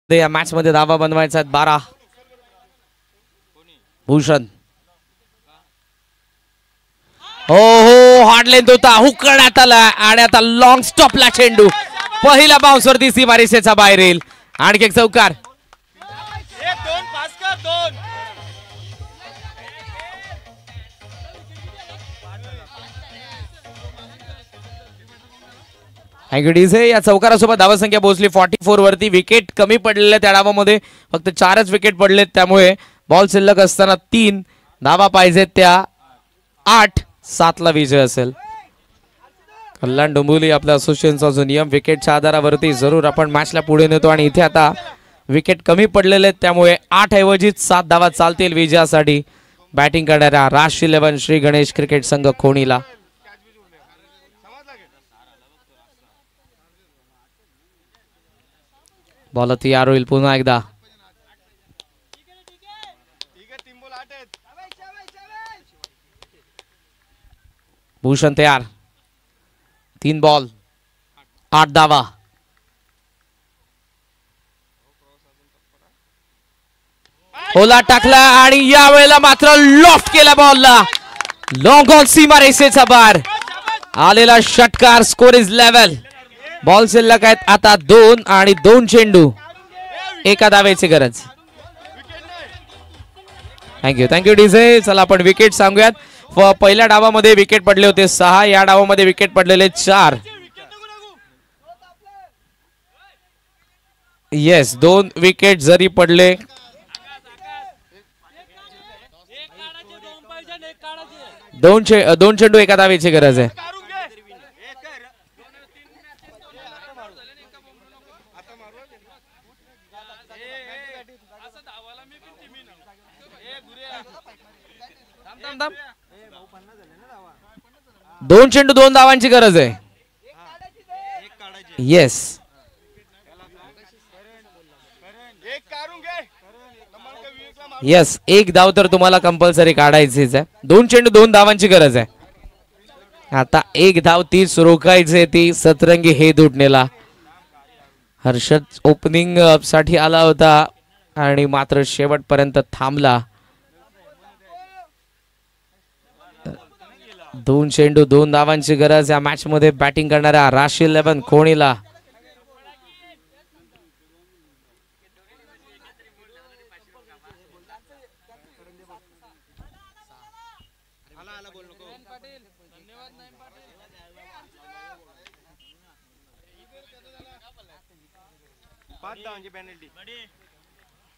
या मॅच मध्ये धावा बनवायचा 12 भूषण हो हार्ड लेंथ होता हुक करण्यात आला आणि आता लॉंग स्टॉपला चेंडू पहिला बाउन्स वरती सीमा रेषेचा बाहेर येईल आणखी एक चौकार थँक्यू डीजे या चौकारासोबत धावसंख्या पोहोचली 44 वरती विकेट कमी पडलेल्या त्या डावामध्ये फक्त 4च विकेट पडलेत त्यामुळे बॉल शिल्लक असताना 3 धावा पाहिजेत त्या 8-7 ला विजय असेल कल्याण डोंबिवली आपल्या असोसिएशनचा जो नियम विकेटच्या आधारावरती जरूर आपण मॅचला पुढे नेतो आणि इथे आता विकेट कमी पडलेले आहेत त्यामुळे 8 ऐवजी 7 धावा चालतील विजयासाठी बॅटिंग करणाऱ्या राश 11 श्री गणेश क्रिकेट संघ खोणीला बॉल तयार होईल पुन्हा एकदा भूषण तयार 3 बॉल 8 धावा ओला टाकला आणि या वेळेला मात्र लॉफ्ट केला बॉलला लॉंग ऑन सीमा रेषेचा बार आलेला षटकार स्कोर इज लेवल बॉल शिल्लक आहेत आता 2 आणि 2 चेंडू एका धावेची गरज थँक्यू डीजे चला आपण विकेट सांगूयात पहिल्या डावामध्ये विकेट पडले होते 6, या डावामध्ये विकेट पडलेले 4. येस 2 विकेट जरी पडले दोन चेंडू एका धावेची गरज आहे. दोन चेंडू 2 धावांची गरज आहे. येस येस 1 धाव तर तुम्हाला कंपल्सरी काढायचीच आहे. 2 चेंडू 2 धावांची गरज आहे. आता 1 धाव तीच रोखायची ती सतरंगी हे दुटणेला. हर्षद ओपनिंग साठी आला होता आणि मात्र शेवटपर्यंत थांबला. 2 चेंडू 2 धावांची गरज या मॅच मध्ये बॅटिंग करणाऱ्या राशी 11 कोणीला.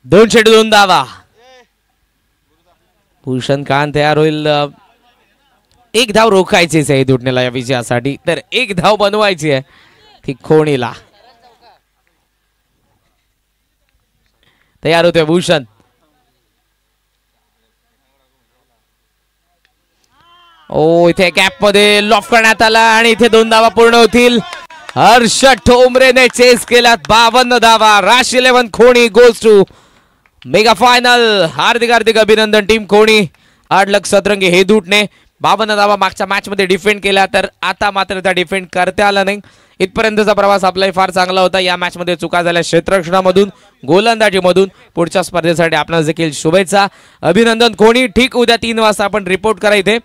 दोन चेंडू 2 धावा. भूषण खान तयार होईल. 1 धाव रोखायचीच आहे दुटणेला या विजयासाठी. तर 1 धाव बनवायची आहे ती खोणीला. तयार होते भूषण. इथे गॅप मध्ये लॉफ करण्यात आला आणि इथे 2 धावा पूर्ण होतील. हर्षद ठोंबरेने चेस केल्यात 52 धावा. राशी 11 Khoni goals to mega final. हार्दिक हार्दिक अभिनंदन टीम खोणी. 8 लक्ष सतरंगी हे दुटणे 52 धावा मागच्या मॅच मध्ये डिफेंड केल्या, तर आता मात्र त्या डिफेंड करता आला नाही. इथपर्यंतचा प्रवास आपलाही फार चांगला होता. या मॅच मध्ये चुका झाल्या क्षेत्ररक्षणामधून, गोलंदाजीमधून. पुढच्या स्पर्धेसाठी आपणास देखील शुभेच्छा. अभिनंदन खोणी. ठीक उद्या 3 वाजता आपण रिपोर्ट करा इथे,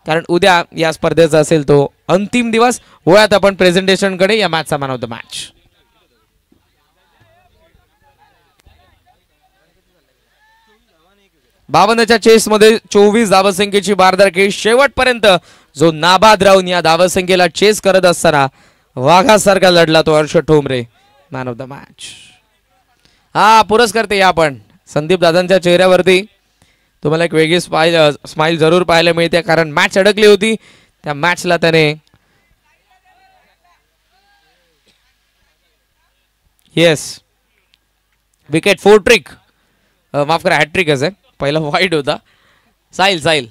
कारण उद्या या स्पर्धेचा असेल तो अंतिम दिवस. वळत आपण प्रेझेंटेशन कडे या मॅचचा मॅन ऑफ द मॅच. बावन्नच्या चेस मध्ये 24 धावसंख्येची बारदारकी. शेवटपर्यंत जो नाबाद राहून या धावसंख्येला चेस करत असताना वाघासारखा लढला तो Harshad Thombre, man of the match. हा पुरस्कार ते आपण संदीप दादांच्या चेहऱ्यावरती तुम्हाला एक वेगळी स्माइल जरूर पाहायला मिळते, कारण मॅच अडकली होती. त्या मॅचला त्याने येस विकेट 4 ट्रिक, माफ करा हॅट्रिकच आहे, पहिला वाईट होता. साहिल